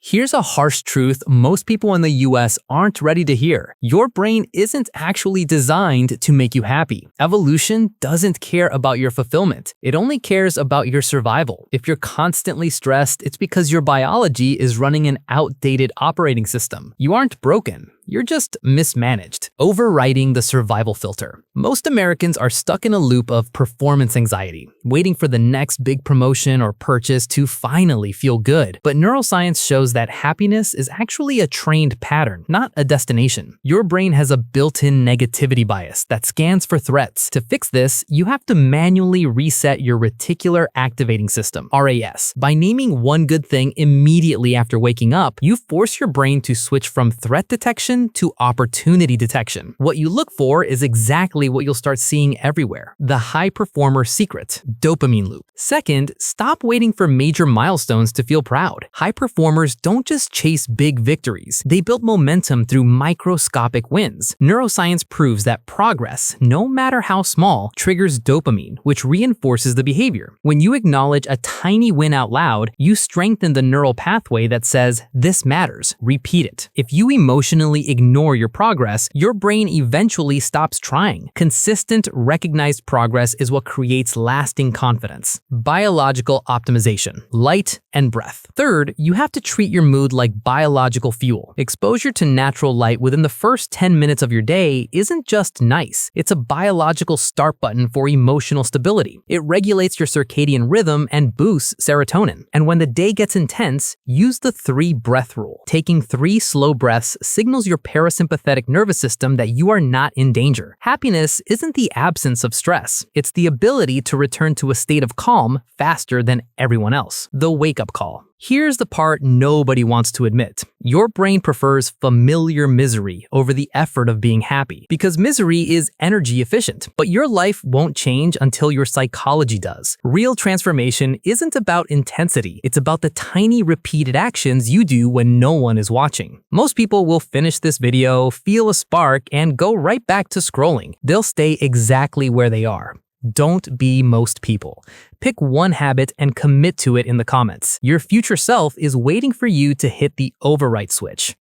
Here's a harsh truth most people in the US aren't ready to hear. Your brain isn't actually designed to make you happy. Evolution doesn't care about your fulfillment. It only cares about your survival. If you're constantly stressed, it's because your biology is running an outdated operating system. You aren't broken. You're just mismanaged. Overriding the survival filter. Most Americans are stuck in a loop of performance anxiety, waiting for the next big promotion or purchase to finally feel good. But neuroscience shows that happiness is actually a trained pattern, not a destination. Your brain has a built-in negativity bias that scans for threats. To fix this, you have to manually reset your reticular activating system, RAS. By naming one good thing immediately after waking up, you force your brain to switch from threat detection to opportunity detection. What you look for is exactly what you'll start seeing everywhere. The high performer secret, dopamine loop. Second, stop waiting for major milestones to feel proud. High performers don't just chase big victories. They build momentum through microscopic wins. Neuroscience proves that progress, no matter how small, triggers dopamine, which reinforces the behavior. When you acknowledge a tiny win out loud, you strengthen the neural pathway that says, "This matters." Repeat it. If you emotionally ignore your progress, your brain eventually stops trying. Consistent, recognized progress is what creates lasting confidence. Biological optimization, light and breath. Third, you have to treat your mood like biological fuel. Exposure to natural light within the first 10 minutes of your day isn't just nice. It's a biological start button for emotional stability. It regulates your circadian rhythm and boosts serotonin. And when the day gets intense, use the 3-breath rule. Taking 3 slow breaths signals your parasympathetic nervous system that you are not in danger. Happiness isn't the absence of stress. It's the ability to return to a state of calm faster than everyone else. The wake-up call. Here's the part nobody wants to admit. Your brain prefers familiar misery over the effort of being happy because misery is energy efficient, but your life won't change until your psychology does. Real transformation isn't about intensity. It's about the tiny repeated actions you do when no one is watching. Most people will finish this video, feel a spark, and go right back to scrolling. They'll stay exactly where they are. Don't be most people. Pick one habit and commit to it in the comments. Your future self is waiting for you to hit the overwrite switch.